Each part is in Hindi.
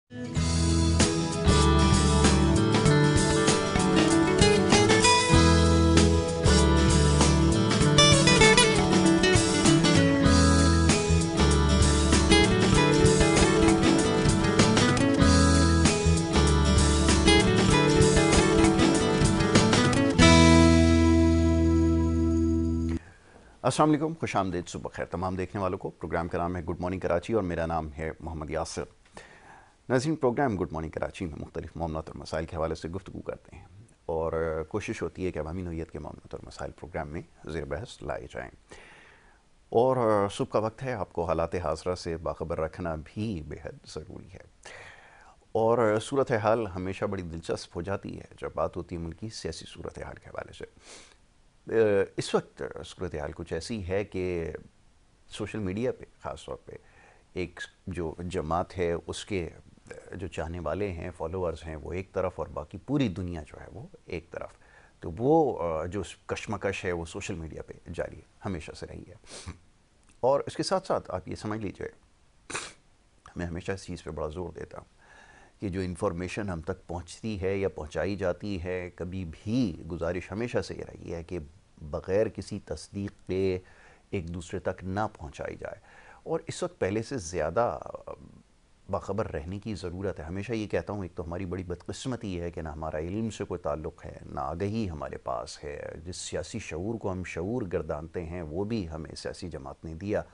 अस्सलाम वालेकुम, खुश आमदीद, सुबह खैर तमाम देखने वालों को। प्रोग्राम का नाम है गुड मॉर्निंग कराची और मेरा नाम है मोहम्मद यासिर। नाज़रीन, प्रोग्राम गुड मॉर्निंग कराची में मुख्तलिफ मामलात और मसाइल के हवाले से गुफ्तगू करते हैं और कोशिश होती है कि अवामी नौइयत के मामलात और मसाइल प्रोग्राम में ज़ेर बहस लाए जाएँ। और सुबह का वक्त है, आपको हालात हाज़रा से बाखबर रखना भी बेहद ज़रूरी है। और सूरत हाल हमेशा बड़ी दिलचस्प हो जाती है जब बात होती है मुल्क की सियासी सूरत हाल के हवाले से। इस वक्त सूरत हाल कुछ ऐसी है कि सोशल मीडिया पे ख़ास तौर पे एक जो जमात है उसके जो चाहने वाले हैं, फॉलोअर्स हैं, वो एक तरफ और बाकी पूरी दुनिया जो है वो एक तरफ। तो वो जो कशमकश है वो सोशल मीडिया पे जारी हमेशा से रही है। और इसके साथ साथ आप ये समझ लीजिए, मैं हमेशा इस चीज़ पे बड़ा ज़ोर देता हूँ कि जो इन्फॉर्मेशन हम तक पहुँचती है या पहुँचाई जाती है, कभी भी गुजारिश हमेशा से ये रही है कि बग़ैर किसी तस्दीक के एक दूसरे तक ना पहुँचाई जाए। और इस वक्त पहले से ज़्यादा बाखबर रहने की ज़रूरत है। हमेशा ये कहता हूँ, एक तो हमारी बड़ी बदकिस्मती है कि ना हमारा इल्म से कोई ताल्लुक़ है, ना आगही हमारे पास है। जिस सियासी शऊर को हम शऊर गर्दानते हैं वो भी हमें सियासी जमात ने दिया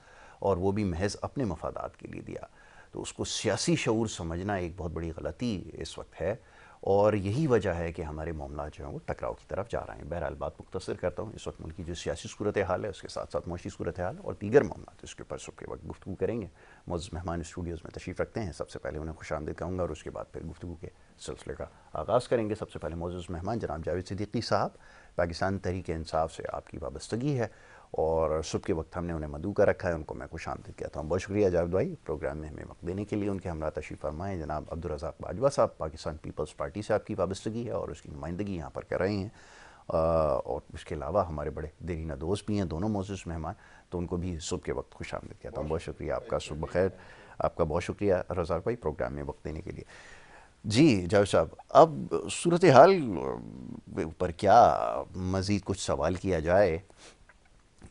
और वो भी महज अपने मफादात के लिए दिया। तो उसको सियासी शऊर समझना एक बहुत बड़ी गलती इस वक्त है और यही वजह है कि हमारे मामला जो हैं वो टकराव की तरफ जा रहे हैं। बहरहाल बात मुख्तसर करता हूँ, इस वक्त मुल्क की जो सियासी सूरत हाल है उसके साथ साथ मुआशी सूरत हाल और दीगर मामला इसके ऊपर सुबह के वक्त गुफ्तगू करेंगे। मौजूद मेहमान स्टूडियोज़ में तशरीफ़ रखते हैं। सबसे पहले उन्हें खुश आमदीद कहूँगा और उसके बाद फिर गुफ्तगू के सिलसिले का आगाज़ करेंगे। सबसे पहले मौजूद मेहमान जनाब जावेद सिद्दीकी साहब, पाकिस्तान तहरीक इंसाफ से आपकी वाबस्तगी है और सुबह के वक्त हमने उन्हें मदऊ का रखा है, उनको मैं खुश आमदीद कहता हूँ। बहुत शुक्रिया जावेद भाई प्रोग्राम में हमें वक्त देने के लिए। उनके हमरा तशरीफ़ फरमाएँ जनाब अब्दुल रज़ाक बाजवा साहब, पाकिस्तान पीपल्स पार्टी से आपकी वाबस्तगी है और उसकी नुमाइंदगी यहाँ पर कर रहे हैं। और उसके अलावा हमारे बड़े देरीना दोस्त भी हैं दोनों मौजूद मेहमान, तो उनको भी सुबह के वक्त खुश आमदीद कहता हूँ। बहुत शुक्रिया आपका, सुबह खैर आपका। बहुत शुक्रिया रज़ाक भाई प्रोग्राम में वक्त देने के लिए। जी जावेद साहब, अब सूरत हाल ऊपर क्या मज़ीद कुछ सवाल किया जाए?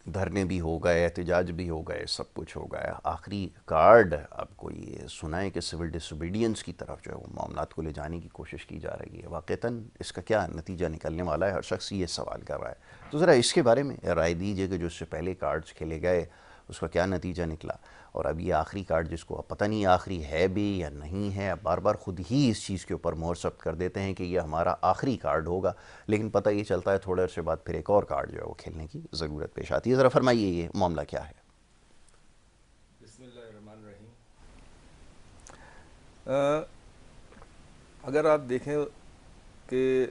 धरने भी हो गए, एहतजाज भी हो गए, सब कुछ हो गया। आखिरी कार्ड आपको ये सुनाए कि सिविल डिसोबीडियंस की तरफ जो है वो मामलात को ले जाने की कोशिश की जा रही है। वाक़तन इसका क्या नतीजा निकलने वाला है, हर शख्स ये सवाल कर रहा है। तो ज़रा इसके बारे में राय दीजिए कि जो इससे पहले कार्ड्स खेले गए उसका क्या नतीजा निकला और अब ये आखिरी कार्ड जिसको अब पता नहीं आखिरी है भी या नहीं है, अब बार बार ख़ुद ही इस चीज़ के ऊपर मोहर सब्त कर देते हैं कि ये हमारा आखिरी कार्ड होगा, लेकिन पता ये चलता है थोड़े अर्से बाद फिर एक और कार्ड जो है वो खेलने की ज़रूरत पेश आती है। ज़रा फरमाइए ये मामला क्या है? बिस्मिल्लाहिर्रहमानिर्रहीम। अगर आप देखें कि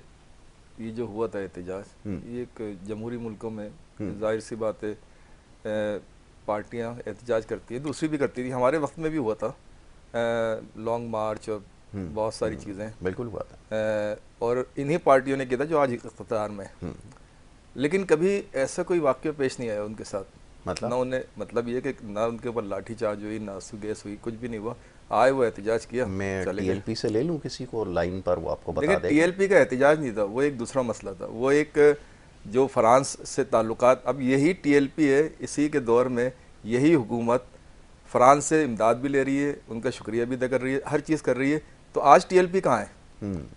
ये जो हुआ था एहतजाज, ये एक जमहूरी मुल्कों में जाहिर सी बात है पार्टियां एहतजाज करती हैं, दूसरी भी करती थी। हमारे वक्त में भी हुआ था लॉन्ग मार्च और बहुत सारी चीज़ें बिल्कुल हुआ था और इन्हीं पार्टियों ने किया था जो आज इख्तियार में। लेकिन कभी ऐसा कोई वाक़या पेश नहीं आया उनके साथ, मतलब ना उन्हें, मतलब ये कि ना उनके ऊपर लाठी चार्ज हुई, ना आंसू गैस हुई, कुछ भी नहीं हुआ। आए वो एहतजाज किया, मैं चले टीएलपी से ले लूँ किसी को लाइन पर, वो आपको बता देगा। टीएलपी का एहतजाज नहीं था, वो एक दूसरा मसला था। वो एक जो फ्रांस से ताल्लुकात, अब यही टीएलपी है, इसी के दौर में यही हुकूमत फ्रांस से इमदाद भी ले रही है, उनका शुक्रिया भी अदा कर रही है, हर चीज़ कर रही है। तो आज टीएलपी कहाँ है?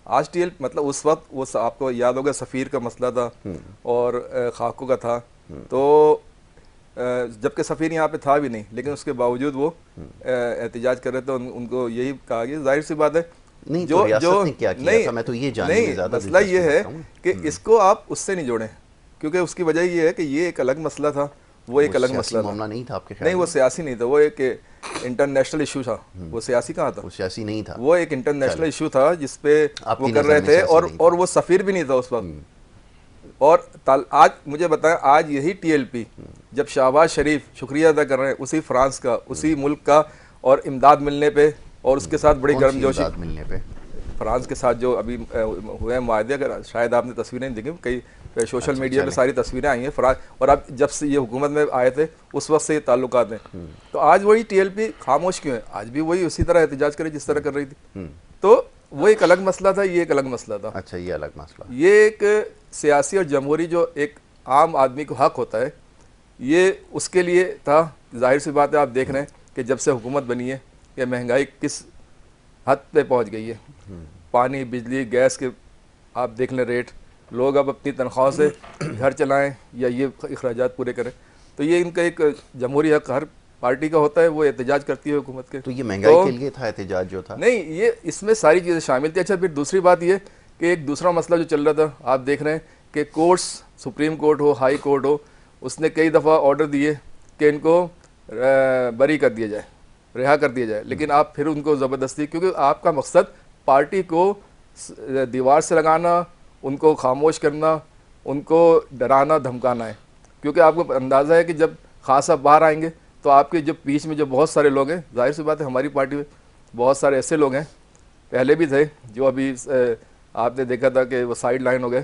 आज टीएलपी मतलब उस वक्त वो आपको याद होगा सफ़ीर का मसला था और खाको का था। तो जबकि सफ़ीर यहाँ पे था भी नहीं, लेकिन उसके बावजूद वो एहतजाज कर रहे थे। उनको यही कहा गया, जाहिर सी बात है नहीं जो ने क्या किया नहीं था, मैं तो ये जानने में ज़्यादा मसला ये है कि इसको आप उससे नहीं जोड़ें, क्योंकि उसकी वजह ये है कि ये एक अलग मसला था, वो एक अलग मसला मामला नहीं था आपके ख्याल? नहीं, वो सियासी नहीं था, वो एक इंटरनेशनल इशू था। वो सियासी कहाँ था? वो सियासी नहीं था, वो एक इंटरनेशनल इशू था जिसपे वो कर रहे थे और वो सफ़ीर भी नहीं था उस वक्त। और आज मुझे बताएं, आज यही टीएलपी जब शहबाज शरीफ शुक्रिया अदा कर रहे हैं उसी फ्रांस का, उसी मुल्क का, और इमदाद मिलने पे और उसके साथ बड़ी गर्मजोशी मिलने पे फ्रांस के साथ जो अभी हुए माहदे, अगर शायद आपने तस्वीरें देखी, कई सोशल मीडिया पे सारी तस्वीरें आई हैं और अब जब से ये हुकूमत में आए थे उस वक्त से ये ताल्लुकात हैं। तो आज वही टीएलपी खामोश क्यों है? आज भी वही उसी तरह एहतजाज करे जिस तरह कर रही थी। तो वो एक अलग मसला था, ये एक अलग मसला था। अच्छा, ये अलग मसला। ये एक सियासी और जमहूरी जो एक आम आदमी को हक होता है, ये उसके लिए था। जाहिर सी बात है, आप देख रहे हैं कि जब से हुकूमत बनी है कि महंगाई किस हद पे पहुंच गई है। पानी, बिजली, गैस के आप देख लें रेट, लोग अब अपनी तनख्वाह से घर चलाएं या ये अखराजात पूरे करें। तो ये इनका एक जमहूरी हक हर पार्टी का होता है, वो एहतजाज करती है हुकूमत के। तो ये महंगाई के लिए था एहतजाज जो था? नहीं, ये इसमें सारी चीज़ें शामिल थी। अच्छा, फिर दूसरी बात ये कि एक दूसरा मसला जो चल रहा था, आप देख रहे हैं कि कोर्ट्स, सुप्रीम कोर्ट हो, हाई कोर्ट हो, उसने कई दफ़ा ऑर्डर दिए कि इनको बरी कर दिया जाए, रिहा कर दिया जाए, लेकिन आप फिर उनको ज़बरदस्ती, क्योंकि आपका मकसद पार्टी को दीवार से लगाना, उनको खामोश करना, उनको डराना धमकाना है। क्योंकि आपको अंदाज़ा है कि जब खान साहब बाहर आएंगे तो आपके जो बीच में जो बहुत सारे लोग हैं, जाहिर सी बात है हमारी पार्टी में बहुत सारे ऐसे लोग हैं, पहले भी थे जो अभी आपने देखा था कि वो साइड लाइन हो गए।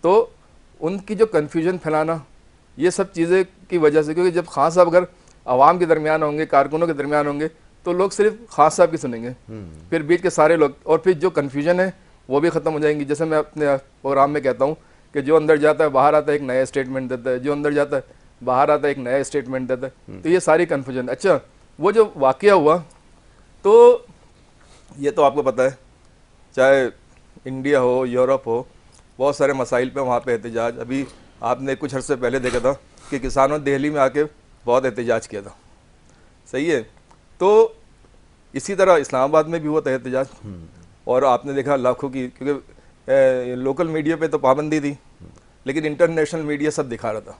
तो उनकी जो कन्फ्यूजन फैलाना, ये सब चीज़ें की वजह से, क्योंकि जब खान साहब अगर आवाम के दरमियान होंगे, कारकुनों के दरमियान होंगे, तो लोग सिर्फ खान साहब की सुनेंगे, फिर बीच के सारे लोग, और फिर जो कन्फ्यूजन है वो भी ख़त्म हो जाएंगी। जैसे मैं अपने प्रोग्राम में कहता हूँ कि जो अंदर जाता है बाहर आता है, एक नया स्टेटमेंट देता है, जो अंदर जाता है बाहर आता है एक नया स्टेटमेंट देता है। तो ये सारी कन्फ्यूजन। अच्छा, वो जो वाक़या हुआ, तो ये तो आपको पता है, चाहे इंडिया हो, यूरोप हो, बहुत सारे मसाइल पे वहाँ पे एहतजाज। अभी आपने कुछ अर्से पहले देखा था कि किसानों ने दिल्ली में आके बहुत एहतजाज किया था, सही है। तो इसी तरह इस्लामाबाद में भी हुआ था एहतजाज, और आपने देखा लाखों की, क्योंकि लोकल मीडिया पे तो पाबंदी थी, लेकिन इंटरनेशनल मीडिया सब दिखा रहा था।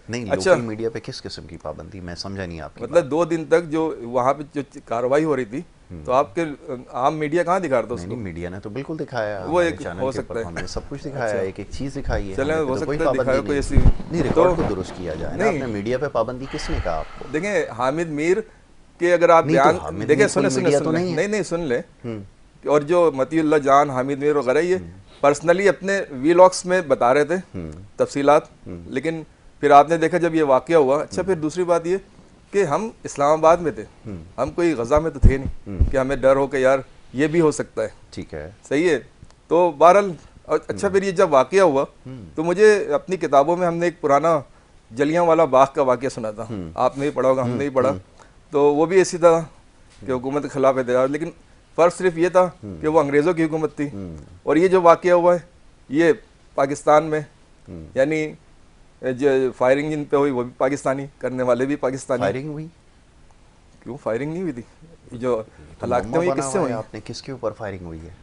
नहीं, अच्छा, लोकल मीडिया पे किस किस्म की पाबंदी? मैं समझा नहीं आपकी मतलब 2 दिन तक जो वहाँ पे जो कार्रवाई हो रही थी, तो आपके आम मीडिया कहाँ दिखा रहा था उसको? नहीं, मीडिया ने तो बिल्कुल दिखाया, वो एक हो सकता है, हमने सब कुछ दिखाया, एक एक चीज़ दिखाई है। चलें, हो सकता है दिखाया कोई ऐसी, नहीं, रिकॉर्ड को दुरुस्त किया जाए ना। आपने मीडिया पे पाबंदी किसने कहा आपको? देखें, हामिद मीर के अगर आप बयान देखें, सुने सुन ले, और जो मतीउल्लाह जान, हामिद मीर वगैरह, ये पर्सनली अपने वीलॉग्स में बता रहे थे तफसीलात, लेकिन फिर आपने देखा जब ये वाक़या हुआ। अच्छा, फिर दूसरी बात ये कि हम इस्लामाबाद में थे, हम कोई गज़ा में तो थे नहीं कि हमें डर हो कि यार ये भी हो सकता है, ठीक है, सही है। तो बहरहाल, अच्छा, फिर ये जब वाक़या हुआ तो मुझे अपनी किताबों में हमने एक पुराना जलियांवाला बाग का वाक़या सुना था, आपने भी पढ़ा होगा, हमने भी पढ़ा। तो वो भी ऐसी था कि हुकूमत के खिलाफ एहतजाज, लेकिन फ़र्क सिर्फ ये था कि वो अंग्रेज़ों की हुकूमत थी, और ये जो वाक़या हुआ है ये पाकिस्तान में, यानी जो फायरिंग जिन पे हुई वो भी पाकिस्तानी, करने वाले भी पाकिस्तानी। फायरिंग हुई? क्यों फायरिंग नहीं हुई थी? जो हलाकतें हुई किससे हुई? आपने किसके ऊपर फायरिंग हुई है?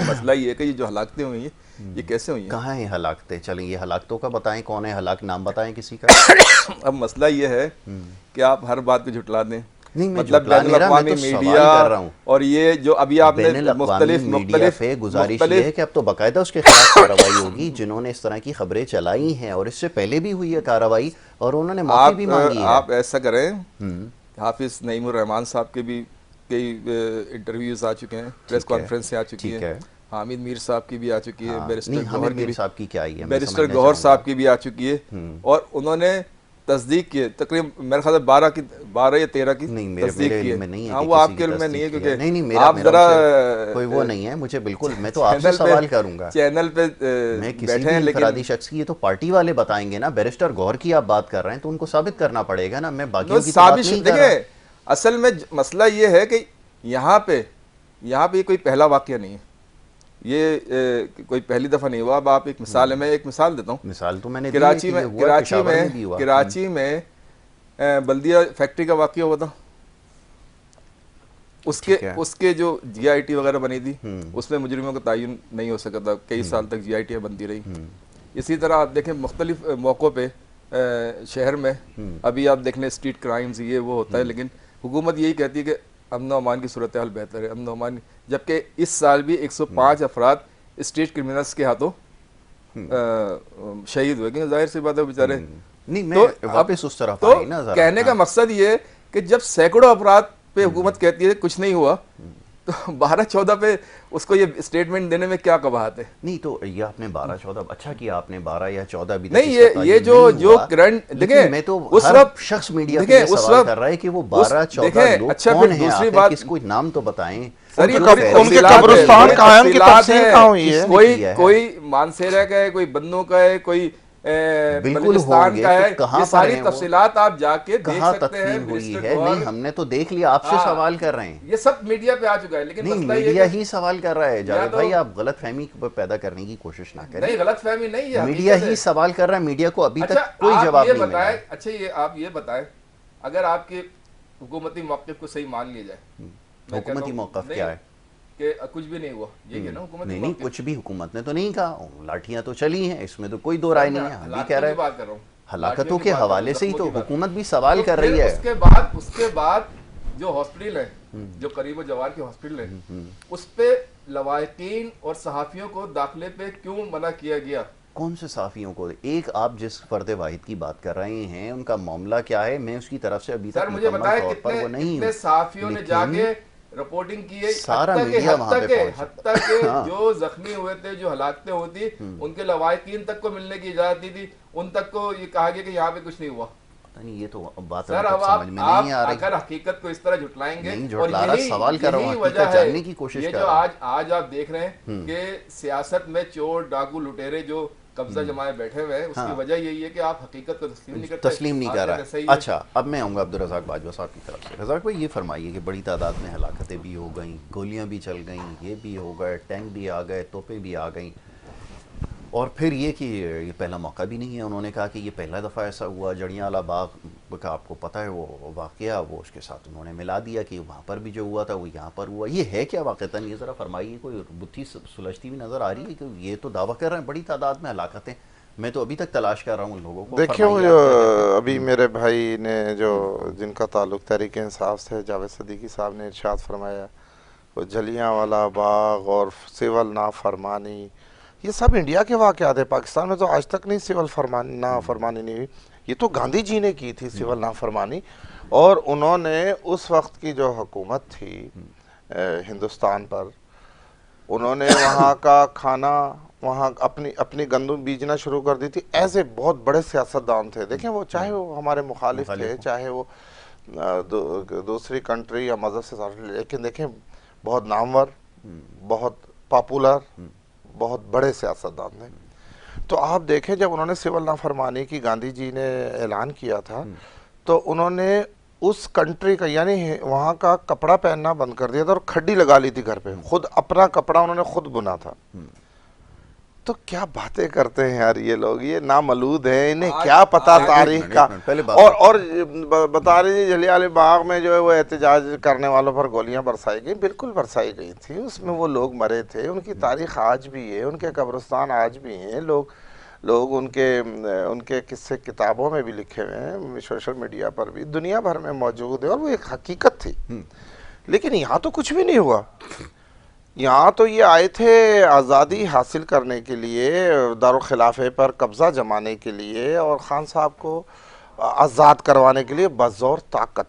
मसला ये है कि ये जो हलाकतें हुई हैं ये कैसे हुई हैं? कहाँ हैं हलाकतें? चलें, ये हलाकतों का बताएं, कौन है हलाक, नाम बताएं किसी का। अब मसला ये है कि आप हर बात को झुटला दें, नहीं, मतलब बैनुल-अक़वामी मीडिया, और ये जो अभी आपने मुख्तलिफ गुजारिश ये है कि अब तो बाकायदा उसके खिलाफ कार्रवाई होगी जिन्होंने इस तरह की खबरें चलाई हैं, और इससे पहले भी हुई है कार्रवाई, और उन्होंने माफी भी मांगी है। आप ऐसा करें, हाफिज नईमुर रहमान साहब के भी कई इंटरव्यूज आ चुके हैं, प्रेस कॉन्फ्रेंस से आ चुकी है, हामिद मीर साहब की भी आ चुकी है, बैरिस्टर गौहर साहब की भी आ चुकी है, और उन्होंने तस्दीक की तकरीबन मेरे ख्याल से 12 या 13 की तस्दीक की है। हाँ, वो आपके इल्म में नहीं है, क्योंकि नहीं, आप जरा कोई वो नहीं है मुझे, बिल्कुल। मैं तो आपसे सवाल करूंगा, चैनल पे मैं किसी भी इंफरादी शख्स की, ये तो पार्टी वाले बताएंगे ना। बैरिस्टर गौहर की आप बात कर रहे हैं तो उनको साबित करना पड़ेगा ना, मैं बाकियों की बात नहीं कर रहा। देखिए, असल में मसला ये है कि यहाँ पे कोई पहला वाक़या नहीं है, ये कोई पहली दफ़ा नहीं हुआ। अब आप एक मिसाल है, मैं एक मिसाल देता हूँ। मिसाल तो मैंने कराची में बल्दिया फैक्ट्री का वाक़या हुआ था, उसके जो GIT वगैरह बनी थी, उसमें मुजरिमों का तयन नहीं हो सका था, कई साल तक GIT बनती रही। इसी तरह आप देखें मुख्तलिफ मौक़ों पे शहर में, अभी आप देख लें स्ट्रीट क्राइम्स ये वो होता है, लेकिन हुकूमत यही कहती है कि अमन व अमान की सूरत हाल बेहतर है, अमन व अमान, जबकि इस साल भी 105 अफराद स्ट्रीट क्रिमिनल्स के हाथों शहीद हुए, क्योंकि जाहिर सी बात है बेचारे। नहीं, मैं वापस उस तरफ कहने का मकसद ये है कि जब सैकड़ों अफराद पे हुकूमत कहती है कुछ नहीं हुआ, तो 12-14 पे उसको ये स्टेटमेंट देने में क्या कबाहत है? नहीं तो ये आपने 12-14 अच्छा किया आपने, 12 या 14 भी नहीं, ये जो करंट देखें, मैं तो उस हर वक्त शख्स मीडिया पे ये सवाल कर रहा है कि वो 12-14 लोग अच्छा, कौन फिर हैं, दूसरी आखिर बात, किसको नाम तो बताएं। सर ये उनके कब्रिस्तान कहाँ है, उनकी तफसील कहाँ हुई है? कोई मानसेरा का है, कोई बन्नू का है, कोई बलूचिस्तान का है, तो ये सारी तफसीलात आप जाके देख सकते हैं। हुई है नहीं, हमने तो देख लिया, आपसे सवाल कर रहे हैं। ये सब मीडिया पे आ चुका है, लेकिन नहीं, मीडिया ही सवाल कर रहा है। जावेद भाई, आप गलत फहमी पैदा करने की कोशिश ना करें। नहीं, गलत फहमी नहीं है, मीडिया ही सवाल कर रहा है, मीडिया को अभी तक कोई जवाब नहीं मिला। अच्छा, ये आप ये बताएं, अगर आपके हुकूमती मौक़िफ़ को सही मान लिया जाए, हुकूमती मौक़िफ़ क्या है कि कुछ भी नहीं हुआ, ये क्या ना हुकूमत नहीं, कुछ भी हुकूमत ने तो नहीं कहा, लाठियां तो चली हैं, इसमें तो कोई दो राय नहीं है। हम भी कह रहे हैं, बात कर रहा हूं, हलाकतों के हवाले से ही तो हुकूमत भी सवाल कर रही है। उसके बाद जो हॉस्पिटल है, जो करीब जवार के हॉस्पिटल है, उस पे लवाहिकीन और सहाफियों को दाखिले पे क्यों मना किया गया? कौन से सहाफियों को? एक आप जिस फर्द वाहिद की बात कर रहे हैं, उनका मामला क्या है, मैं उसकी तरफ से अभी तक मुझे बताया कितने सहाफियों ने जाके रिपोर्टिंग की है, सारा मीडिया वहां पे हत्ता के जो जख्मी हुए थे, जो हलाकतें हुई थी, उनके लवाहिकीन तक को मिलने की इजाजत दी थी, उन तक को ये कहा गया कि यहाँ पे कुछ नहीं हुआ। नहीं, ये तो बात सर, अब समझ में नहीं आ रही। अगर हकीकत को इस तरह झुटलाएंगे, और यही सवाल कर रहा हूं, हकीकत जानने की कोशिश कर रहा हूं। आज आप देख रहे हैं कि सियासत में चोर डाकू लुटेरे जो कब्जा जमाए बैठे हुए हैं, उसकी वजह यही है कि आप हकीकत को तस्लीम नहीं कर रहे। अच्छा, अब मैं आऊँगा अब्दुल रज़ाक बाजवा साहब की तरफ से। रज़ाक भाई, ये फरमाइए कि बड़ी तादाद में हलाकतें भी हो गई, गोलियां भी चल गई, ये भी हो गए, टैंक भी आ गए, तोपें भी आ गई, और फिर ये कि ये पहला मौका भी नहीं है। उन्होंने कहा कि ये पहला दफ़ा ऐसा हुआ। जड़ियांवाला बाग का आपको पता है वो वाक़या, वो उसके साथ उन्होंने मिला दिया कि वहाँ पर भी जो हुआ था वो यहाँ पर हुआ। ये है क्या वाक़तन? ये ज़रा फरमाइए, कोई बुद्धि सुलझती हुई नज़र आ रही है कि ये तो दावा कर रहे हैं बड़ी तादाद में हलाकतें, मैं तो अभी तक तलाश कर रहा हूँ उन लोगों को। देखिए, अभी मेरे भाई ने जो जिनका ताल्लुक तहरीक इंसाफ से, जावेद सदीकी साहब ने इरशाद फरमाया, वो जलियांवाला बाग और सिविल नाफरमानी, ये सब इंडिया के वाक़यात है। पाकिस्तान में तो आज तक नहीं सिविल नाफरमानी नहीं हुई, ये तो गांधी जी ने की थी सिविल नाफरमानी। और उन्होंने उस वक्त की जो हुकूमत थी हिंदुस्तान पर, उन्होंने वहाँ का खाना, वहाँ अपनी गंदम बीजना शुरू कर दी थी। ऐसे बहुत बड़े सियासतदान थे, देखें वो, चाहे वो हमारे मुखालिफ थे, चाहे वो दूसरी कंट्री या मज़हब से, लेकिन देखें बहुत नामवर, बहुत पॉपुलर, बहुत बड़े सियासतदान थे। तो आप देखें, जब उन्होंने सिविल नाफरमानी की गांधी जी ने ऐलान किया था, तो उन्होंने उस कंट्री का, यानी वहाँ का कपड़ा पहनना बंद कर दिया था और खड्डी लगा ली थी घर पे, खुद अपना कपड़ा उन्होंने खुद बुना था। तो क्या बातें करते हैं यार ये लोग, ये नामलूद हैं, इन्हें क्या पता तारीख का। और बता रहे जलियांवाला बाग में जो है वो एहतजाज करने वालों पर गोलियां बरसाई गई, बिल्कुल बरसाई गई थी, उसमें वो लोग मरे थे, उनकी तारीख आज भी है, उनके कब्रिस्तान आज भी हैं, लोग उनके किस्से किताबों में भी लिखे हुए हैं, सोशल मीडिया पर भी दुनिया भर में मौजूद है, और वो एक हकीकत थी। लेकिन यहाँ तो कुछ भी नहीं हुआ। यहाँ तो ये आए थे आज़ादी हासिल करने के लिए, दारुल खिलाफे पर कब्ज़ा जमाने के लिए और ख़ान साहब को आज़ाद करवाने के लिए बज़ौर ताकत।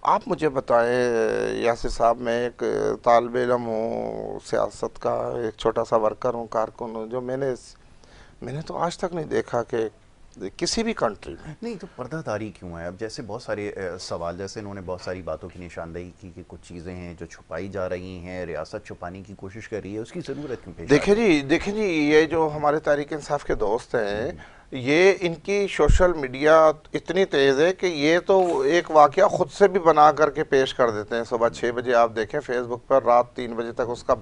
आप मुझे बताएं यासिर साहब, मैं एक तालिब इल्म हूँ, सियासत का एक छोटा सा वर्कर हूँ, कारकुन हूँ, जो मैंने तो आज तक नहीं देखा कि किसी भी कंट्री में। नहीं तो पर्दादारी क्यों है? अब जैसे बहुत सारे सवाल, जैसे इन्होंने बहुत सारी बातों की निशानदेही की कि कुछ चीज़ें हैं जो छुपाई जा रही हैं, रियासत छुपाने की कोशिश कर रही है, उसकी ज़रूरत क्यों? देखें जी, ये जो हमारे तहरीक इंसाफ के दोस्त हैं, ये इनकी सोशल मीडिया इतनी तेज़ है कि ये तो एक वाक़या ख़ुद से भी बना करके पेश कर देते हैं। सुबह 6 बजे आप देखें फेसबुक पर, रात 3 बजे तक उसका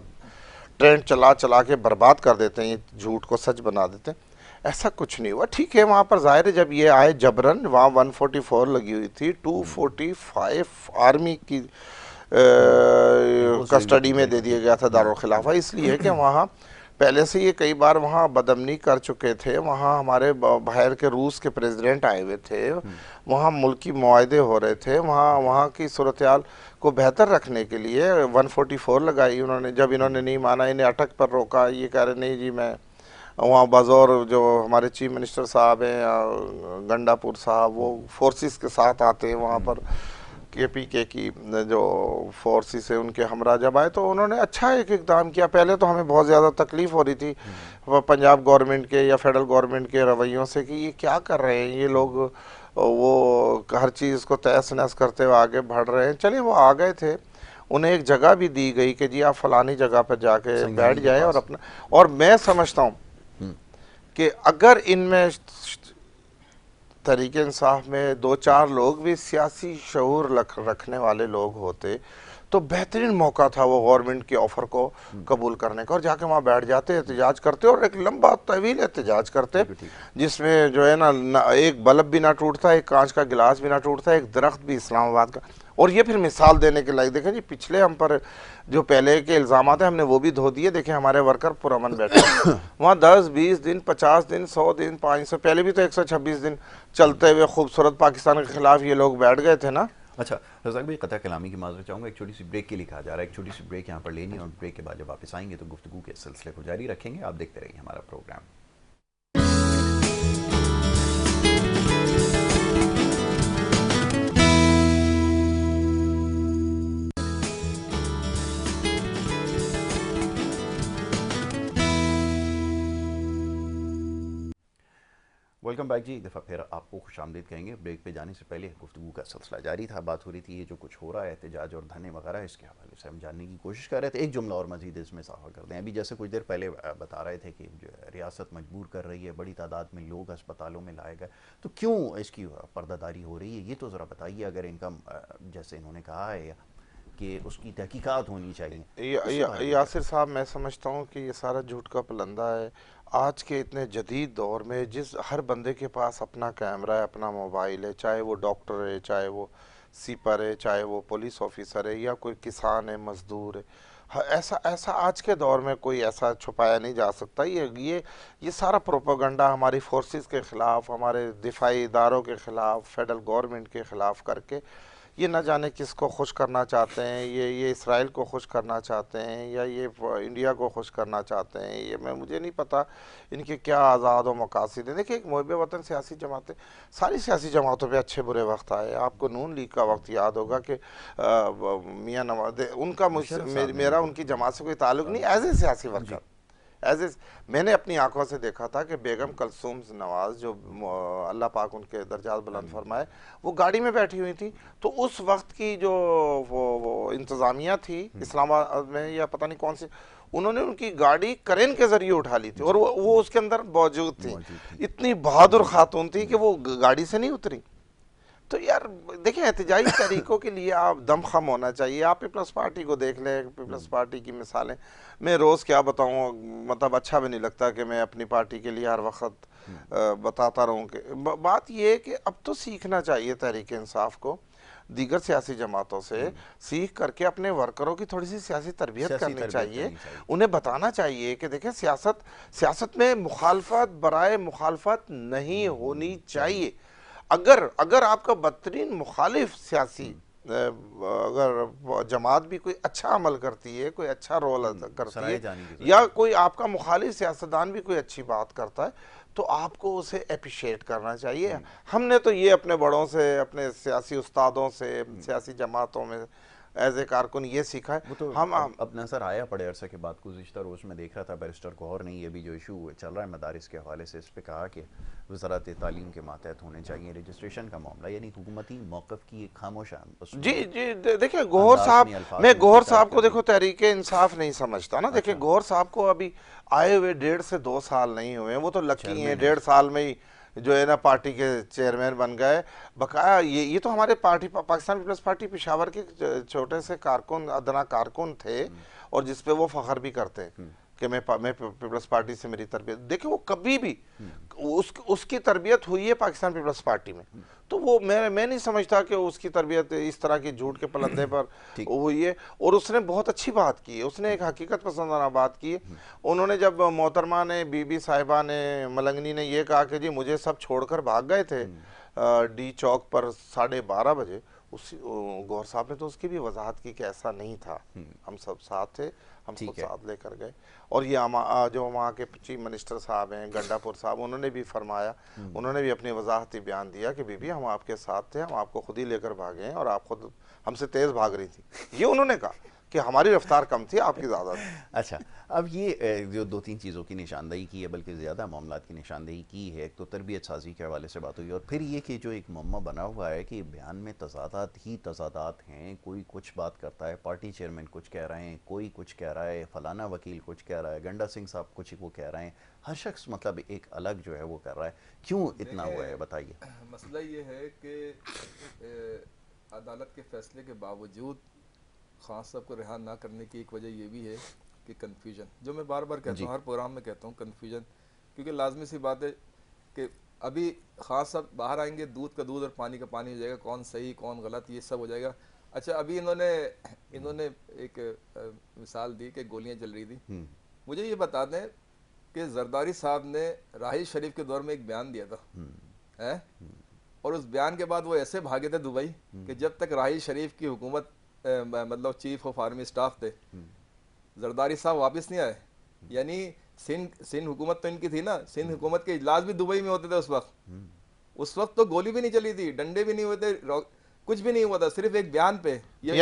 ट्रेंड चला के बर्बाद कर देते हैं, ये झूठ को सच बना देते हैं। ऐसा कुछ नहीं हुआ। ठीक है, वहाँ पर ज़ाहिर है जब ये आए जबरन, वहाँ 144 लगी हुई थी, 245 आर्मी की कस्टडी में दे दिया गया था दारुल खिलाफा, इसलिए कि वहाँ पहले से ये कई बार वहाँ बदअमनी कर चुके थे। वहाँ हमारे बाहर के रूस के प्रेसिडेंट आए हुए थे, वहाँ मुल्की मुआहदे हो रहे थे, वहाँ की सूरत-ए-हाल को बेहतर रखने के लिए 144 लगाई उन्होंने। जब इन्होंने नहीं माना, इन्हें अटक पर रोका, ये कह रहे नहीं जी मैं वहाँ बज़ौर जो हमारे चीफ मिनिस्टर साहब हैं गंडापुर साहब, वो फोर्सेस के साथ आते हैं वहाँ पर, KPK की जो फोर्सेस है उनके हमरा जब आए तो उन्होंने अच्छा एक इकदाम किया। पहले तो हमें बहुत ज़्यादा तकलीफ हो रही थी पंजाब गवर्नमेंट के या फेडरल गवर्नमेंट के रवैयों से कि ये क्या कर रहे हैं ये लोग, वो हर चीज़ को तहस नहस करते हुए आगे बढ़ रहे हैं। चलिए वो आ गए थे, उन्हें एक जगह भी दी गई कि जी आप फलानी जगह पर जाके बैठ जाए और अपना, और मैं समझता हूँ कि अगर इनमें तरीके इंसाफ में 2-4 लोग भी सियासी शऊर रखने वाले लोग होते तो बेहतरीन मौका था वो गवर्नमेंट के ऑफर को कबूल करने का, और जाके वहाँ बैठ जाते, एहतजाज करते और एक लंबा तवील एहतजाज करते जिसमें जो है ना एक बल्ब भी ना टूटता, एक कांच का गिलास भी ना टूटता, एक दरख्त भी इस्लामाबाद का। और ये फिर मिसाल देने के लायक, देखें जी पिछले हम पर जो पहले के इल्ज़ाम हैं हमने वो भी धो दिए। देखें हमारे वर्कर पुरअमन बैठे वहाँ 10-20 दिन 50 दिन 100 दिन 500, पहले भी तो 126 दिन चलते हुए खूबसूरत पाकिस्तान के खिलाफ ये लोग बैठ गए थे ना। अच्छा रज़ाक भाई, कता कलामी की माज़रत चाहूँगा, एक छोटी सी ब्रेक के लिए कहा जा रहा है, एक छोटी सी ब्रेक यहाँ पर लेनी, और ब्रेक के बाद जब वापस आएंगे तो गुफ्तगू के सिलसिले को जारी रखेंगे। आप देखते रहिए हमारा प्रोग्राम। वेलकम बैक जी, एक दफ़ा फिर आपको खुशामदीद कहेंगे। ब्रेक पे जाने से पहले गुफ्तगू का सिलसिला जारी था, बात हो रही थी ये जो कुछ हो रहा है एहतजाज और धरने वगैरह, इसके हवाले से हम जानने की कोशिश कर रहे थे। एक जुमला और मजीद इसमें इजाफा कर दें, अभी जैसे कुछ देर पहले बता रहे थे कि रियासत मजबूर कर रही है, बड़ी तादाद में लोग अस्पतालों में लाए गए, तो क्यों इसकी पर्दादारी हो रही है, ये तो ज़रा बताइए। अगर इनका जैसे इन्होंने कहा है कि उसकी तहकीकात होनी चाहिए। यासिर साहब, मैं समझता हूँ कि ये सारा झूठ का पलंदा है। आज के इतने जदीद दौर में जिस हर बंदे के पास अपना कैमरा है, अपना मोबाइल है, चाहे वो डॉक्टर है, चाहे वो सीपर है, चाहे वो पुलिस ऑफिसर है, या कोई किसान है, मजदूर है, ऐसा आज के दौर में कोई ऐसा छुपाया नहीं जा सकता। ये सारा प्रोपेगेंडा हमारी फोर्सेस के ख़िलाफ़, हमारे दिफाई इदारों के ख़िलाफ़, फेडरल गवर्नमेंट के ख़िलाफ़ करके ये न जाने किसको खुश करना चाहते हैं। ये इसराइल को खुश करना चाहते हैं या ये इंडिया को खुश करना चाहते हैं, ये मुझे नहीं पता इनके क्या आज़ाद व मकासद हैं। देखिए, एक मुहब्बे वतन सियासी जमातें, सारी सियासी जमातों पे अच्छे बुरे वक्त आए। आपको नून लीग का वक्त याद होगा कि मियाँ नवाज, उनका मेरा उनकी जमात से कोई ताल्लुक़ नहीं, एज ए सियासी वर्कर, मैंने अपनी आंखों से देखा था कि बेगम कलसूम नवाज, जो अल्लाह पाक उनके दर्जात बुलंद फरमाए, वो गाड़ी में बैठी हुई थी। तो उस वक्त की जो वो इंतज़ामिया थी इस्लामाबाद में या पता नहीं कौन सी, उन्होंने उनकी गाड़ी करेन के ज़रिए उठा ली थी और वो उसके अंदर मौजूद थी। इतनी बहादुर खातून थी कि वो गाड़ी से नहीं उतरी। तो यार देखें, एहतजाजी तरीक़ों के लिए आप दमखम होना चाहिए। आप पीपल्स पार्टी को देख लें, पीपल्स पार्टी की मिसालें मैं रोज़ क्या बताऊँ, मतलब अच्छा भी नहीं लगता कि मैं अपनी पार्टी के लिए हर वक्त बताता रहूँ। कि बात यह है कि अब तो सीखना चाहिए तहरीक इंसाफ को दीगर सियासी जमातों से, सीख करके अपने वर्करों की थोड़ी सी सियासी तरबियत करनी चाहिए। उन्हें बताना चाहिए कि देखें, सियासत में मुखालफत बराए मुखालफत नहीं होनी चाहिए। अगर आपका बदतरीन मुखालिफ सियासी अगर जमात भी कोई अच्छा अमल करती है, कोई अच्छा रोल करती है, या कोई आपका मुखालिफ सियासतदान भी कोई अच्छी बात करता है, तो आपको उसे अप्रिशिएट करना चाहिए। हमने तो ये अपने बड़ों से, अपने सियासी उस्तादों से, सियासी जमातों में एज ए कारकुन ये सीखा है। तो हम अब नजर आया बड़े अरसे के बाद, गुज़िश्ता रोज़ में देख रहा था बैरिस्टर गौहर ने ये भी जो इशू चल रहा है मदारिस के हवाले से, इस पर कहा कि वज़ारत तालीम के मातहत होने चाहिए रजिस्ट्रेशन का मामला, यानी हुकूमती मौक़िफ़ की एक खामोश है। जी देखिए, गौहर साहब, मैं गौहर साहब को देखो तहरीक इंसाफ नहीं समझता ना। देखिए, गौहर साहब को अभी आए हुए 1.5 से 2 साल नहीं हुए, वो तो लकी हैं, 1.5 साल में ही जो है ना पार्टी के चेयरमैन बन गए। बकाया ये तो हमारे party Pakistan Peoples Party Peshawar के छोटे से कारकुन, अदना कारकुन थे, और जिस पे वो फख्र भी करते हैं कि मैं पीपल्स पार्टी से मेरी तरबियत। देखिए, वो कभी भी उसकी तरबियत हुई है पाकिस्तान पीपल्स पार्टी में, तो वो मैं नहीं समझता कि उसकी तरबियत इस तरह की झूठ के पलंदे पर हुई है। और उसने बहुत अच्छी बात की है, उसने एक हकीकत पसंदाना बात की है। उन्होंने जब मोहतरमा ने, बीबी साहिबा ने, मलंगनी ने ये कहा कि जी मुझे सब छोड़कर भाग गए थे डी चौक पर 12:30 बजे, उसी गौहर साहब ने तो उसकी भी वजाहत की कि ऐसा नहीं था, हम सब साथ थे, हम खुद ठीक है। साथ लेकर गए। और ये जो वहाँ के चीफ मिनिस्टर साहब हैं गंडापुर साहब, उन्होंने भी फरमाया, उन्होंने भी अपनी वजाहती बयान दिया कि बीबी हम आपके साथ थे, हम आपको खुद ही लेकर भागे हैं और आप खुद हमसे तेज़ भाग रही थी। ये उन्होंने कहा कि हमारी रफ्तार कम थी, आपकी ज़्यादा थी। अच्छा, अब ये जो दो तीन चीज़ों की निशानदेही की है, बल्कि ज़्यादा मामलात की निशानदेही की है। एक तो तरबियत साजी के हवाले से बात हुई, और फिर ये कि जो एक मम्मा बना हुआ है कि बयान में तजादात ही तजादात हैं। कोई कुछ बात करता है, पार्टी चेयरमैन कुछ कह रहे हैं, कोई कुछ कह रहा है, फलाना वकील कुछ कह रहा है, गंडा सिंह साहब कुछ वो कह रहे हैं, हर शख्स मतलब एक अलग जो है वो कर रहा है। क्यों इतना हुआ है, बताइए। मसला ये है कि अदालत के फैसले के बावजूद खान साहब को रिहा ना करने की एक वजह ये भी है कि कन्फ्यूजन, जो मैं बार बार कहता हूँ, हर प्रोग्राम में कहता हूँ, कन्फ्यूजन। क्योंकि लाजमी सी बात है कि अभी खान साहब बाहर आएंगे, दूध का दूध और पानी का पानी हो जाएगा, कौन सही कौन गलत ये सब हो जाएगा। अच्छा, अभी इन्होंने एक मिसाल दी कि गोलियाँ चल रही थी। मुझे ये बता दें कि जरदारी साहब ने राहिल शरीफ के दौर में एक बयान दिया था, है, और उस बयान के बाद वो ऐसे भागे थे दुबई कि जब तक राहिल शरीफ की हुकूमत मतलब चीफ ऑफ आर्मी स्टाफ थे, जरदारी साहब वापस नहीं आए। यानी सिंध हुकूमत तो इनकी थी ना, सिंध हुकूमत के इजलास भी दुबई में होते थे उस वक्त तो गोली भी नहीं चली थी, डंडे भी नहीं हुए थे, कुछ भी नहीं हुआ था, सिर्फ एक बयान पे ये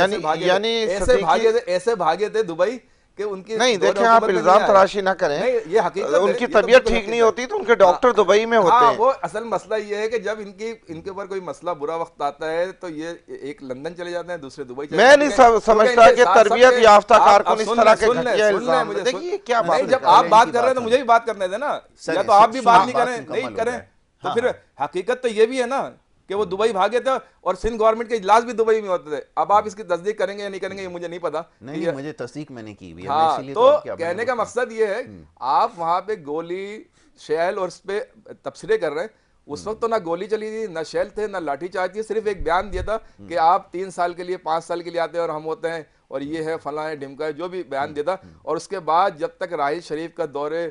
ऐसे भागे थे दुबई कि उनकी नहीं। देखें, आप इल्जाम तराशी ना करें, नहीं, ये हकीकत उनकी तबीयत ठीक नहीं होती तो उनके डॉक्टर दुबई में होते हैं। वो असल मसला ये है कि जब इनके ऊपर कोई मसला बुरा वक्त आता है तो ये एक लंदन चले जाते हैं, दूसरे दुबई चले जाते हैं। मैं नहीं समझता कि तरबियत याफ्ता कारकुन इस तरह के घटिया इल्जाम। देखिए क्या बात है, जब आप बात कर रहे हैं तो मुझे भी बात करने देना, या तो आप भी बात नहीं करें, नहीं करें तो फिर हकीकत तो ये भी है ना कि वो दुबई भागे थे और सिंध गवर्नमेंट के इजलास भी दुबई में होते थे। अब आप इसकी तस्दीक करेंगे या नहीं करेंगे ये मुझे नहीं पता। नहीं, मुझे तस्दीक मैंने की हुई है। हाँ, तो कहने का मकसद ये है, आप वहां पे गोली शैल और उस पे तबसरे कर रहे हैं। उस वक्त तो ना गोली चली थी, ना शैल थे, ना लाठी चार्ज थी, सिर्फ एक बयान दिया था कि आप 3 साल के लिए 5 साल के लिए आते हैं और हम होते हैं और ये है फला है ढिमका है, जो भी बयान दिया था। और उसके बाद जब तक राहिल शरीफ का दौरे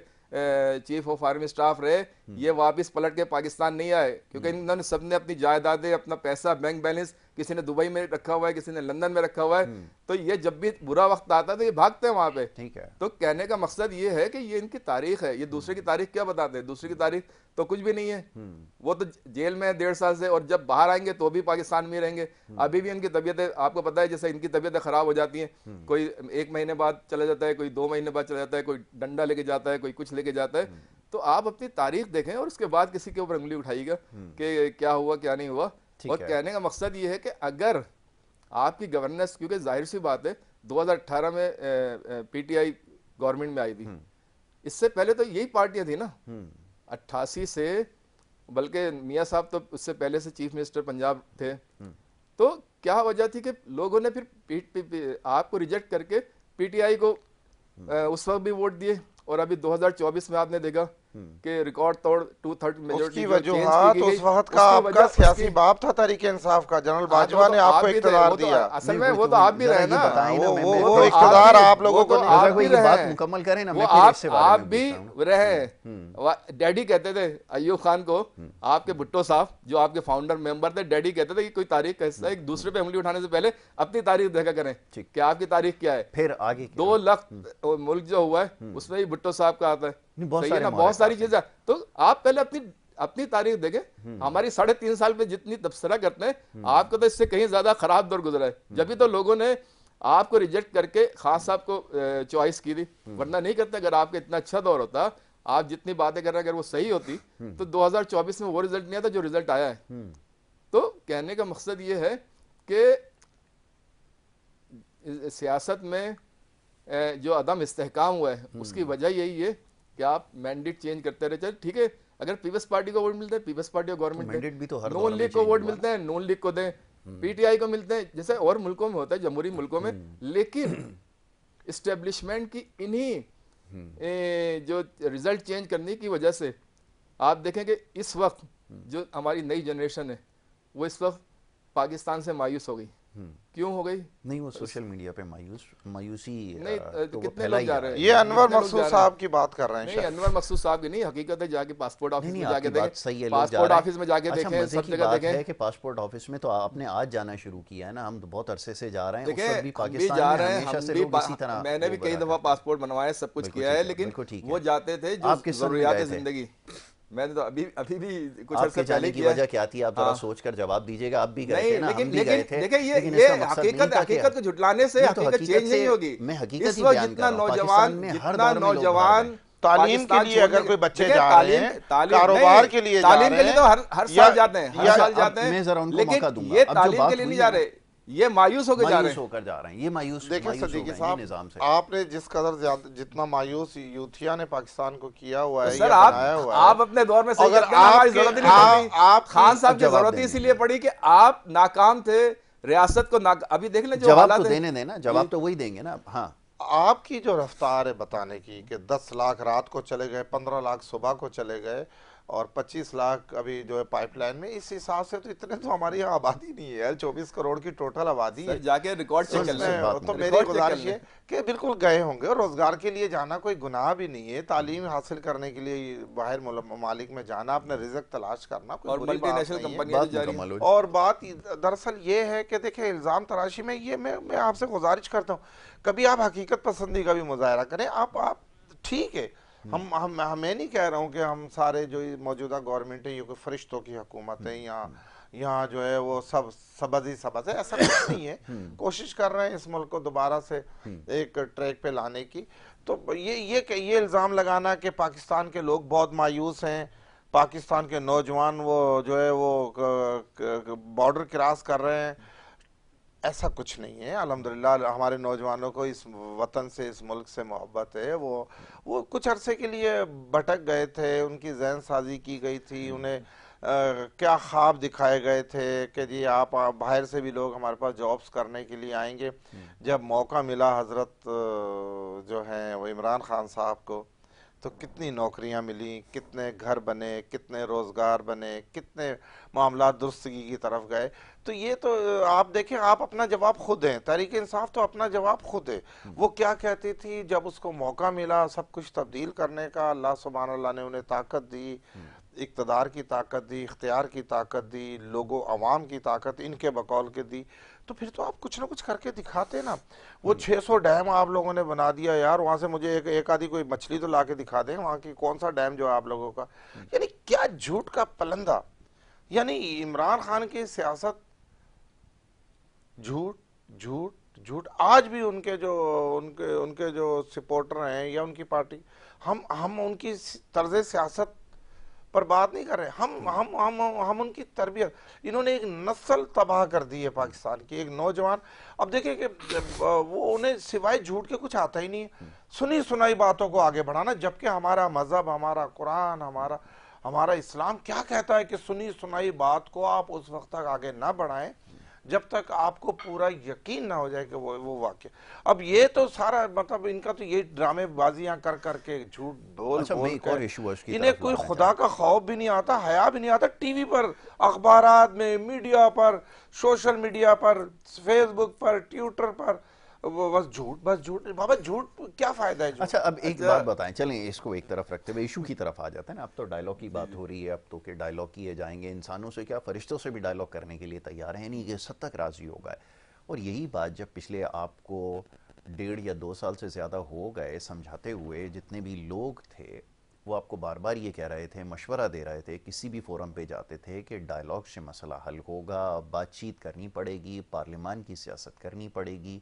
चीफ ऑफ आर्मी स्टाफ रहे, ये वापस पलट के पाकिस्तान नहीं आए, क्योंकि इन्होंने सबने अपनी जायदादें, अपना पैसा, बैंक बैलेंस, किसी ने दुबई में रखा हुआ है, किसी ने लंदन में रखा हुआ है। तो ये जब भी बुरा वक्त आता है तो ये भागते हैं वहां पे। ठीक है। तो कहने का मकसद ये है कि ये इनकी तारीख है, ये दूसरे की तारीख क्या बताते हैं, दूसरे की तारीख तो कुछ भी नहीं है। वो तो जेल में 1.5 साल से, और जब बाहर आएंगे तो भी पाकिस्तान में रहेंगे। अभी भी इनकी तबीयतें आपको पता है, जैसे इनकी तबीयतें खराब हो जाती हैं, कोई 1 महीने बाद चला जाता है, कोई 2 महीने बाद चला जाता है, कोई डंडा लेके जाता है, कोई कुछ लेके जाता है। तो आप अपनी तारीख देखें और उसके बाद किसी के ऊपर उंगली उठाइएगा कि क्या हुआ क्या नहीं हुआ। और कहने का मकसद ये है कि अगर आपकी गवर्नेंस, क्योंकि जाहिर सी बात है 2018 में पीटीआई गवर्नमेंट में आई थी, इससे पहले तो यही पार्टियां थी ना 88 से, बल्कि मियाँ साहब तो उससे पहले से चीफ मिनिस्टर पंजाब थे। तो क्या वजह थी कि लोगों ने फिर आपको रिजेक्ट करके पीटीआई को उस वक्त भी वोट दिए, और अभी 2024 में आपने देखा कि रिकॉर्ड तोड़ 2/3 मेजॉरिटी उसकी वजूहात उस वक्त का आपका सियासी बाप था तहरीक इंसाफ का, जनरल बाजवा ने आपको इख्तियार दिया। असल में वो तो आप भी रहे ना, वो इख्तियार आप लोगों को बात मुकम्मल करें ना, मैं फिर इससे आप भी रहे। डैडी कहते थे अय्यूब खान को, आपके भुट्टो साहब जो आपके फाउंडर मेंबर थे, डैडी कहते थे कि कोई तारीख कैसा, एक दूसरे पे उंगली उठाने से पहले अपनी तारीख देखा करें कि आपकी तारीख क्या है। फिर आगे 2 लाख मुल्क जो हुआ है उसमें ही भुट्टो साहब का आता है, सही है ना, बहुत सारी चीजें। तो आप पहले अपनी तारीख देखें। हमारी 3.5 साल पे जितनी तबसरा करते हैं, आपको तो इससे कहीं ज्यादा खराब दौर गुजरा है। जब भी तो लोगों ने आपको रिजेक्ट करके खान साहब को चॉइस की थी, वरना नहीं करते। अगर आपका इतना अच्छा दौर होता, आप जितनी बातें कर रहे हैं अगर वो सही होती, तो 2024 में वो रिजल्ट नहीं आता जो रिजल्ट आया है। तो कहने का मकसद ये है कि सियासत में जो अदम इस्तेहकाम हुआ है उसकी वजह यही है कि आप मैंडेट चेंज करते रहे। चल ठीक है, अगर पीपल्स पार्टी को वोट मिलते हैं, पीपल्स पार्टी को गवर्नमेंट दे, नून लीग को वोट मिलते हैं, नून लीग को दें, पीटीआई को मिलते हैं, जैसे और मुल्कों में होता है, जमहूरी मुल्कों में। लेकिन इस्टेब्लिशमेंट की इन्हीं जो रिजल्ट चेंज करने की वजह से आप देखें कि इस वक्त जो हमारी नई जनरेशन है वो इस वक्त पाकिस्तान से मायूस हो गई। क्यों हो गई? नहीं, वो सोशल मीडिया पे मायूसी नहीं, तो वो कितने फैला लोग ही जा जा रहे रहा हैं? है। ये अनवर कितने लोग मकसूद जा रहे हैं? साहब की बात कर रहे हैं नहीं, शायद। अनवर मकसूद साहब की नहीं, हकीकत है, जाके पासपोर्ट ऑफिस नहीं, में आपकी जाके बात देखें, सही है, लोग जा पासपोर्ट रहे हैं। ऑफिस में जाके अच्छा, देखें, मजे सब की जगह बात है देखें। कि पासपोर्ट ऑफिस में तो आपने आज जाना शुरू किया है ना, हम तो बहुत अरसे से जा रहे हैं। उस वक्त देखिए भी हम भी पाकिस्तान जा में रहे हैं, हमेशा हम से भी लोग इसी तरह मैंने भी वो कई बना दफा करते हैं। पासपोर्ट बनवाए, सब कुछ बिल्कुल किया ठीक है, है, लेकिन बिल्कुल ठीक वो है। जाते थे जो आप किस सन में जरूरियात गए थे? जिंदगी। मैंने तो अभी भी कुछ आपके अरसे पहले जाने ही की किया है। वजह क्या थी? आप जरा हाँ। सोच कर जवाब दीजिएगा। आप भी गए नहीं, थे ना, लेकिन हम भी लेकिन गए थे, देखिए लेकिन ये इसका मकसद नहीं था कि हकीकत को झुटलाने से नहीं तो हकीकत चेंज से नहीं होगी। मैं हकीकत इस ही वक्त बयान कर जितना रहा हूँ। पाकिस्तान नौजवान में हर जितना दौर में लोग बाहर गए। नौजवान तालीम के पाकिस्तान लिए अगर छोड़ने कोई बच्चे देखिए, जा रहे हैं, तालीम कारोबार नहीं, के लिए जा तालीम रहे के लिए हैं, तो हर या साल जाते हैं, हर या साल अब जाते हैं, मैं जरा उनको लेकिन मौका दूंगा। ये अब जो तालीम बात के लिए हुई नहीं है जा ना, रहे, ये मायूस होकर जा रहे मायूस हैं। होकर जा रहे हैं, ये मायूस देखिए मायूस हो सदीकी गए हैं साहब, ये निज़ाम से। आपने जिस कदर ज्यादा जितना मायूस यूथिया ने पाकिस्तान को किया हुआ तो है सर या बनाया हुआ है, आप अपने दौर में सही अगर कहते हैं ना, हमारी आपके जरूरत ही नहीं पड़ती। आपकी खान साहब अब की जवाब जरूरत ही देने इसीलिए दें। पड़ी कि आप नाकाम थे, रियासत को अभी देख लें जो जवाब हालात तो है। देने देना, जवाब तो वही देंगे ना। हाँ, आपकी जो रफ्तार है बताने की कि 10 लाख रात को चले गए, 15 लाख सुबह को चले गए और 25 लाख अभी जो है पाइपलाइन में, इस हिसाब से तो इतने तो हमारी यहाँ आबादी नहीं है यार। 24 करोड़ की टोटल आबादी सर है। जाके रिकॉर्ड चेक कर उसमें लें, बात तो नहीं। मेरी रिकॉर्ड चेक कर गुजारिश लें। है कि बिल्कुल गए होंगे, और रोजगार के लिए जाना कोई गुनाह भी नहीं है। तालीम हासिल करने के लिए बाहर ममालिक में जाना, अपने रिज़्क तलाश करना कोई और बुरी बात मल्टीनेशनल नहीं है। कंपनियां जो बात जा रही मुकम्मल हैं। हो। और बात दरअसल ये है कि देखिए, इल्ज़ाम तराशी में ये मैं आपसे गुजारिश करता हूँ, कभी आप हकीकत पसंदी का भी मुजाहरा करें। आप ठीक है, मैं नहीं कह रहा हूँ कि हम सारे जो मौजूदा गवर्नमेंट है ये कोई फरिश्तों की हुकूमत है, यहाँ जो है वो सब सबज ही सबज है, ऐसा कुछ नहीं है। कोशिश कर रहे हैं इस मुल्क को दोबारा से एक ट्रैक पे लाने की। तो ये इल्ज़ाम लगाना कि पाकिस्तान के लोग बहुत मायूस हैं, पाकिस्तान के नौजवान वो जो है वो बॉर्डर क्रॉस कर रहे हैं, ऐसा कुछ नहीं है। अल्हम्दुलिल्लाह हमारे नौजवानों को इस वतन से, इस मुल्क से मोहब्बत है। वो कुछ अरसे के लिए भटक गए थे, उनकी जहन साजी की गई थी, उन्हें क्या ख्वाब दिखाए गए थे कि जी आप बाहर से भी लोग हमारे पास जॉब्स करने के लिए आएंगे। जब मौका मिला हज़रत जो हैं वो इमरान खान साहब को, तो कितनी नौकरियां मिली, कितने घर बने, कितने रोज़गार बने, कितने मामला दुरुस्तगी की तरफ गए। तो ये तो आप देखें, आप अपना जवाब खुद हैं। तहरीक इंसाफ तो अपना जवाब खुद है। वो क्या कहती थी जब उसको मौका मिला सब कुछ तब्दील करने का, अल्लाह सुब्हान अल्लाह ने उन्हें ताकत दी, इक़्तिदार की ताकत दी, इख्तियार की ताकत दी, लोगों अवाम की ताकत इनके बकौल के दी, तो फिर तो आप कुछ ना कुछ करके दिखाते ना। वो 600 डैम आप लोगों ने बना दिया यार, वहाँ से मुझे एक आधी कोई मछली तो ला के दिखा दें, वहाँ की कौन सा डैम जो है आप लोगों का। यानी क्या झूठ का पलंदा। यानी इमरान खान की सियासत झूठ झूठ झूठ। आज भी उनके जो सपोर्टर हैं या उनकी पार्टी, हम उनकी तर्ज सियासत पर बात नहीं कर रहे। हम उनकी तरबियत, इन्होंने एक नस्ल तबाह कर दी है पाकिस्तान की, एक नौजवान। अब देखिए कि वो उन्हें सिवाय झूठ के कुछ आता ही नहीं है, सुनी सुनाई बातों को आगे बढ़ाना। जबकि हमारा मजहब, हमारा कुरान, हमारा इस्लाम क्या कहता है कि सुनी सुनाई बात को आप उस वक्त तक आगे ना बढ़ाएं जब तक आपको पूरा यकीन ना हो जाए कि वो वाक्य। अब ये तो सारा मतलब इनका तो ये ड्रामेबाजियां कर करके झूठ बोल बोल कर इन्हें कोई खुदा का खौफ भी नहीं आता, हया भी नहीं आता। टीवी पर, अखबारात में, मीडिया पर, सोशल मीडिया पर, फेसबुक पर, ट्विटर पर बस झूठ। बाबा झूठ क्या फायदा है? अच्छा, अब एक बात बताएं, चलें इसको एक तरफ रखते हुए इशू की तरफ आ जाते हैं ना। अब तो डायलॉग की बात हो रही है, अब तो कि डायलॉग किए जाएंगे, इंसानों से क्या फरिश्तों से भी डायलॉग करने के लिए तैयार हैं, नहीं कि सद तक राजी हो गए। और यही बात जब पिछले आपको 1.5 या 2 साल से ज़्यादा हो गए समझाते हुए, जितने भी लोग थे वो आपको बार बार ये कह रहे थे, मशवरा दे रहे थे, किसी भी फोरम पे जाते थे कि डायलॉग से मसला हल होगा, बातचीत करनी पड़ेगी, पार्लियामान की सियासत करनी पड़ेगी।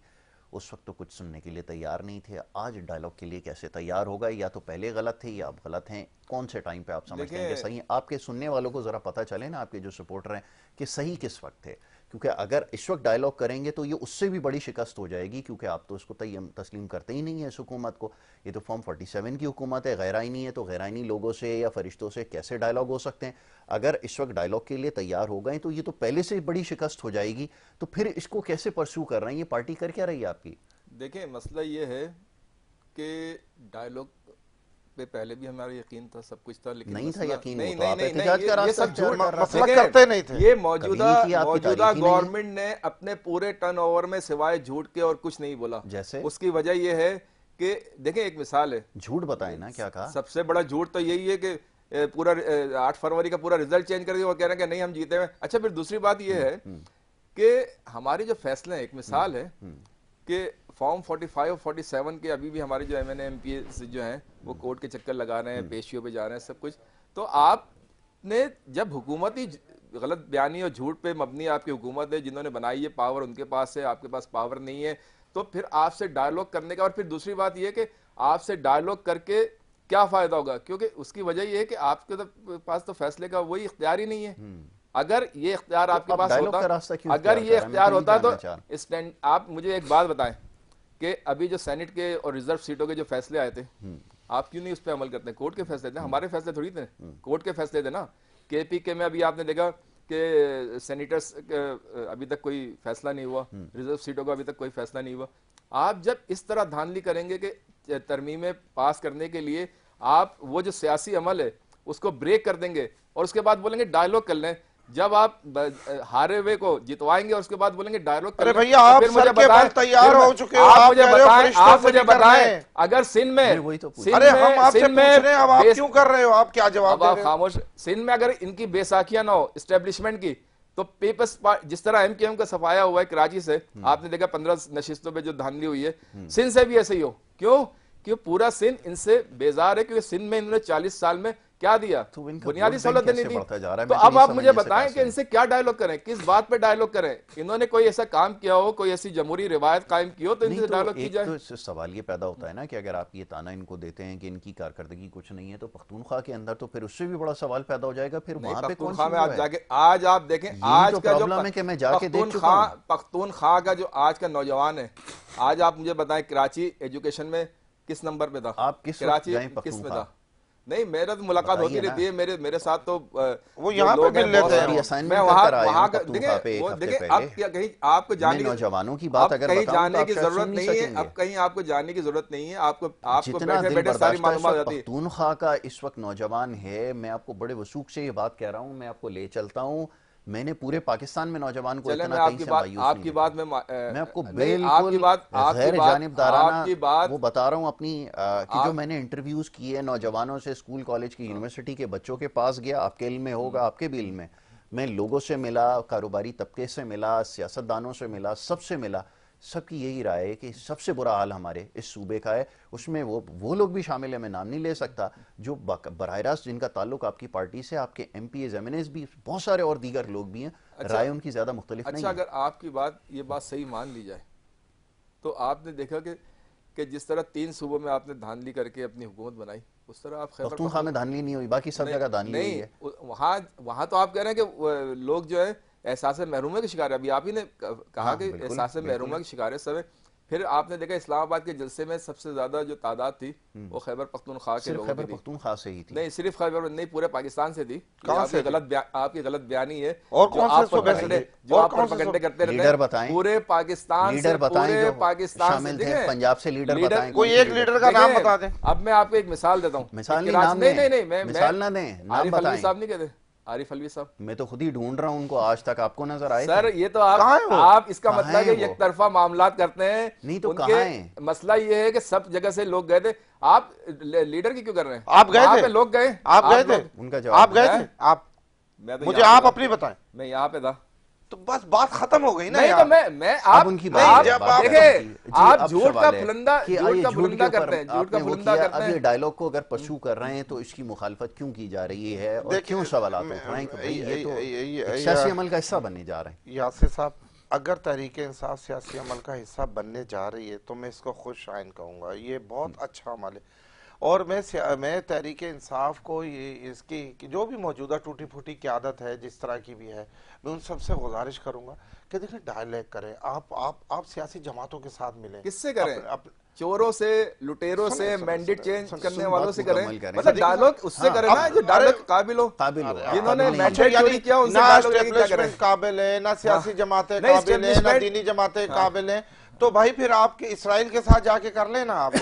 उस वक्त तो कुछ सुनने के लिए तैयार नहीं थे। आज डायलॉग के लिए कैसे तैयार होगा? या तो पहले गलत थे या अब गलत हैं। कौन से टाइम पे आप समझते हैं कि सही? आपके सुनने वालों को ज़रा पता चले ना, आपके जो सपोर्टर हैं, कि सही किस वक्त थे। क्योंकि अगर इस वक्त डायलॉग करेंगे तो ये उससे भी बड़ी शिकस्त हो जाएगी, क्योंकि आप तो उसको तस्लीम करते ही नहीं है इस हुकूमत को। ये तो फॉर्म 47 की हुकूमत है, गैर आइनी है, तो गैर आइनी लोगों से या फरिश्तों से कैसे डायलॉग हो सकते हैं? अगर इस वक्त डायलॉग के लिए तैयार हो गए तो ये तो पहले से बड़ी शिकस्त हो जाएगी। तो फिर इसको कैसे परस्यू कर रहे हैं? ये पार्टी कर क्या रही है आपकी? देखिए मसला ये है कि डायलॉग पे पहले भी हमारा यकीन था, सब कुछ था, लेकिन नहीं था यकीन, नहीं वो तो आप नहीं एहतिजाज नहीं, का ये रास्ता सब झूठ इख्तियार कर रहा मसला देखिए, करते नहीं थे। ये कभी मौजूदा नहीं किया, आपकी मौजूदा तारीख ही नहीं है। गवर्नमेंट ने अपने पूरे टर्नओवर में सिवाय झूठ के और कुछ नहीं बोला। जैसे? उसकी वजह ये है कि देखें, एक मिसाल है, झूठ बताएं ना, क्या कहा? सबसे बड़ा झूठ तो यही है कि पूरा 8 फरवरी का पूरा रिजल्ट चेंज कर दिया, वो कह रहे हैं कि नहीं हम जीते हुए। अच्छा, फिर दूसरी बात ये है कि हमारे जो फैसले हैं, एक मिसाल है कि फॉर्म 45 और 47 के अभी भी हमारे जो एमएनए एमपी जो हैं वो कोर्ट के चक्कर लगा रहे हैं, पेशियों पे जा रहे हैं, सब कुछ। तो आपने जब हुकूमत ही गलत बयानी और झूठ पे मबनी आपकी हुकूमत है, जिन्होंने बनाई है, पावर उनके पास है, आपके पास पावर नहीं है, तो फिर आपसे डायलॉग करने का, और फिर दूसरी बात यह कि आपसे डायलॉग करके क्या फायदा होगा, क्योंकि उसकी वजह यह है कि आपके पास तो फैसले का वही इख्तियार ही नहीं है। अगर ये इख्तियार आपके पास होता, अगर ये इख्तियार होता तो आप मुझे एक बात बताएं कि अभी जो सेनेट के और रिजर्व सीटों के जो फैसले आए थे, आप क्यों नहीं उस पर अमल करते? कोर्ट के फैसले थे, हमारे फैसले थोड़ी थे, कोर्ट के फैसले थे ना। केपीके में अभी आपने देखा कि सेनेटर्स अभी तक कोई फैसला नहीं हुआ, रिजर्व सीटों का अभी तक कोई फैसला नहीं हुआ। आप जब इस तरह धांधली करेंगे कि तरमीमें पास करने के लिए आप वो जो सियासी अमल है उसको ब्रेक कर देंगे और उसके बाद बोलेंगे डायलॉग कर लें, जब आप हारे हुए को जितवाएंगे और उसके बाद बोलेंगे डायलॉग कर लें। अरे भैया, आप सर के बल तैयार हो चुके हो, आप मुझे बताएं अगर सिंध में, अरे हम आपसे पूछ रहे हैं, अब आप क्यों कर रहे हो? आप क्या जवाब दे रहे हो? खामोश। सिंध में अगर इनकी बेसाखियां ना हो एस्टेब्लिशमेंट की, तो पीपल्स जिस तरह एमकेएम का सफाया हुआ है कराची से, आपने देखा 15 नशिस्तों पे जो धांधली हुई है, सिंध से भी ऐसे ही हो। क्यों? क्यों पूरा सिंध इनसे बेजार है, क्योंकि सिंध में इन्होंने 40 साल में क्या दिया? तो बुनियादी सहूलत नहीं दी। तो अब आप मुझे बताएं कि इनसे क्या डायलॉग करें, किस बात पे डायलॉग करें? इन्होंने कोई ऐसा काम किया हो, कोई ऐसी जमहूरी रिवायत कायम की हो, तो इनसे डायलॉग की जाए। तो सवाल ये पैदा होता है ना कि अगर आप ये ताना इनको देते हैं कि इनकी कारकर्दगी कुछ नहीं है, तो पख्तूनख्वा के अंदर तो फिर उससे भी बड़ा सवाल पैदा हो जाएगा। फिर वहां पे कौन सा में आप जाके आज आप देखें, आज का जो पख्तूनख्वा का जो आज का नौजवान है, आज आप मुझे बताएं कराची एजुकेशन में किस नंबर पे था? आप किस कराची किस में था? नहीं, मेरा तो मुलाकात होती रहती है, मेरे साथ तो वो यहाँ पे मिल लेते हैं। मैं वहाँ देखें, अब क्या कहीं आपको जाने नौजवानों की बात अगर कहीं जाने की जरूरत नहीं है, अब कहीं आपको जाने की जरूरत नहीं है, आपको बैठे बैठे सारी मालूमात आती है। पख्तूनख्वा का इस वक्त नौजवान है, मैं आपको बड़े वसूख से ये बात कह रहा हूँ, मैं आपको ले चलता हूँ, मैंने पूरे पाकिस्तान में नौजवान को इतना कहीं से मायूस नहीं आपकी बात में मैं आपको बिल्कुल गैर जानिबदाराना वो बता रहा हूँ अपनी कि जो मैंने इंटरव्यूज किए नौजवानों से, स्कूल कॉलेज की यूनिवर्सिटी के बच्चों के पास गया, आपके इल्म में होगा, आपके भी इल्म में, मैं लोगों से मिला, कारोबारी तबके से मिला, सियासतदानों से मिला, सबसे मिला, सबकी यही राय है कि सबसे बुरा हाल हमारे इस सूबे का है। उसमें वो लोग भी शामिल है, मैं नाम नहीं ले सकता, जो बराह रास्त जिनका ताल्लुक आपकी पार्टी से, आपके एमपीएस एमएनएस भी, बहुत सारे और दीगर लोग भी हैं। अच्छा, राय उनकी ज्यादा मुख्तलिफ नहीं है। अगर आपकी ये बात सही मान ली जाए, तो आपने देखा कि जिस तरह 3 सूबों में आपने धांधली करके अपनी हुकूमत बनाई, उस तरह आप पख्तूनख्वा में धांधली नहीं हुई, बाकी सब जगह धांधली हुई है। वहां तो आप कह रहे हैं कि लोग जो है एहसास महरूमे के शिकार है। अभी आप ही ने कहा कि एहसास महरूमे के शिकार है सब। फिर आपने देखा इस्लामाबाद के जलसे में सबसे ज्यादा जो तादाद थी वो खैबर पख्तूनख्वा के लोगों की पख्तूनख्वा से ही थी। नहीं, सिर्फ खैबर नहीं, पूरे पाकिस्तान से थी। आपकी गलत बयानी है, और जो आप प्रोपेगेंडे करते रहते हैं। पूरे पाकिस्तान से, पूरे पाकिस्तान से पंजाब से लीडर बताएं, कोई एक लीडर का नाम बता दें। अब मैं आपको एक मिसाल देता हूँ। मिसाल नहीं, मिसाल ना दें, आरिफ अलवी साहब नहीं कहते, आरिफ अलवी साहब, मैं तो खुद ही ढूंढ रहा हूं उनको, आज तक आपको नजर आए? सर ये तो आप इसका मतलब है एक तरफा मामलात करते हैं। नहीं तो कहां है? मसला ये है कि सब जगह से लोग गए थे, आप लीडर की क्यों कर रहे हैं? आप गए थे? लोग गए, आप गए थे? उनका जवाब आप गए थे? आप मुझे आप अपनी बताएं। मैं यहाँ पे था, तो बस बात खत्म हो गई ना। नहीं तो मैं आप उनकी देखें, आप झूठ का फुलंदा करते हैं, झूठ का फुलंदा करते हैं। अब ये डायलॉग को अगर परस्यू कर रहे हैं तो इसकी मुखालफत क्यों की जा रही है और क्यों सवालात उठ रहे हैं कि भाई ये तो सियासी अमल का हिस्सा बनने जा रहे हैं? यासिर साहब, अगर तहरीके इंसाफ सियासी अमल का हिस्सा बनने जा रही है तो मैं इसको खुश आइन कहूँगा, ये बहुत अच्छा अमल है। और मैं तहरीके इंसाफ को ये इसकी जो भी मौजूदा टूटी फूटी क़यादत है, जिस तरह की भी है, मैं उन सबसे गुजारिश करूंगा कि देखिए डायलॉग करें, आप सियासी जमातों के साथ मिलें। किससे करें? चोरों से, लुटेरों से, मैंडेट चेंज करने वालों से करें, मतलब डायलॉग उससे करें ना जो डायलॉग काबिल हो। जिन्होंने मैंडेट चोरी किया उनसे डायलॉग क्या करें? काबिल है ना, सियासी जमातें काबिल है ना, दीनी जमातें काबिल हैं, तो भाई फिर आपके इसराइल के साथ जाके कर लेना। आप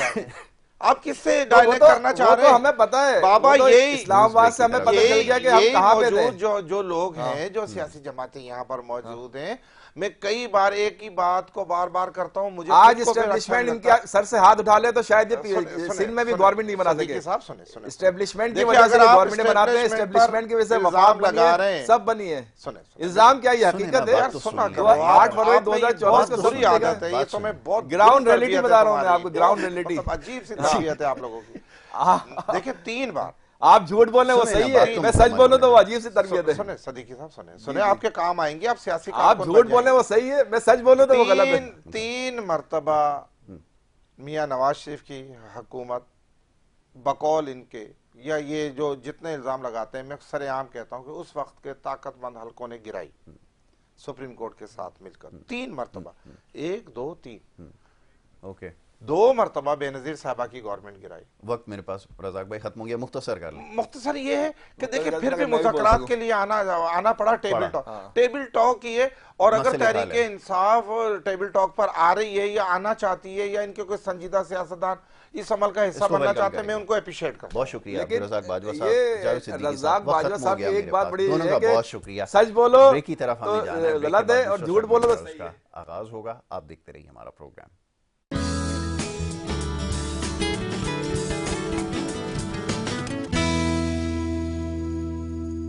आप किससे तो डायलेक्ट करना चाह रहे हैं? हमें पता है बाबा, तो यही इस्लामाबाद से हमें पता चल गया कि हम कहाँ पे थे। मौजूद जो लोग हैं, जो सियासी जमातें यहाँ पर मौजूद हैं, मैं कई बार एक ही बात को बार बार करता हूँ, मुझे आज खुद को फिर अच्छा इस्टेब्लिशमेंट नहीं लगता। इनके सर से हाथ उठा ले तो शायद ये सुने- सिंध में भी गवर्नमेंट नहीं बना सदीकी सके। साहब सुने इस्टेब्लिशमेंट की देखिए, वजह से अगर आप गवर्नमेंट बनाते हैं, establishment इस्टेब्लिशमेंट की वजह से पर वफाक इल्जाम बनी लगा रहे है, हैं। सब बनी है। सुने इल्जाम क्या, ये सुने हकीकत ना, है। बात तो सुना सुन करो, लीजिए। 8 फरवरी आप में ये 2024 बहुत को सब बुरी सुनेगा। आदत है, ये बात तो मैं सुनिए। बहुत ग्राउंड बुरी रियलिटी तरबियत बता है रहा हूं मैं तुम्हारी, आपको, ग्राउंड बहुत रियलिटी। मतलब अजीब सी तरबियत है आप लोगों की। देखिए 3 बार आप झूठ बोले वो सुने सही ना, बात है, तो मैं सच मुकम्मल बोलूं तो वो बोले। अजीब सी तरबियत है। सुने सदीकी साहब, सुने आपके काम आएंगे, आप सियासी आप कारकुन झूठ बन बोले जाएंगे। वो सही है, मैं सच बोलूं तो वो गलत है। तीन मर्तबा मियां नवाज शरीफ की हुकूमत बकौल इनके, या ये जो जितने इल्जाम लगाते हैं, मैं सरेआम कहता हूं कि उस वक्त के ताकतमंद हलकों ने गिराई सुप्रीम कोर्ट के साथ मिलकर 3 मर्तबा, 1 2 3, ओके, 2 मर्तबा बेनजीर साहबा की गवर्नमेंट गिराई। वक्त मेरे पास रज़ाक भाई खत्म हो गया, मुख्तसर कर लें। मुख्तसर ये है कि देखिए जल्दी फिर भी अगर मैं भी बोल मुज़ाकरात सकूं। के लिए आना पड़ा टेबल टॉक। हाँ। टेबल टॉक ये, और अगर मसले हल तहरीक है। इंसाफ टेबल टॉक पर आ रही है या आना चाहती है, या इनके कोई संजीदा सियासतदान इस अमल का हिस्सा इसको बनना वेलकम चाहते हैं, मैं करेंगे। उनको अप्रिशिएट करता हूं। बहुत शुक्रिया लेकिन रज़ाक बाजवा ये साहब, जावेद सिद्दीकी रज़ाक साहब, वक्त बाजवा खत्म हो साहब गया की एक मेरे बात पास। बड़ी दोनों है का कि बहुत शुक्रिया। सच बोलो ब्रेक की तरफ तो हमें जाना है, ब्रेक के गलत बाद है और दूसरा झूठ बोलो तो सेगमेंट सही है। का आगाज होगा। आप देखते रहिए हमारा प्रोग्राम।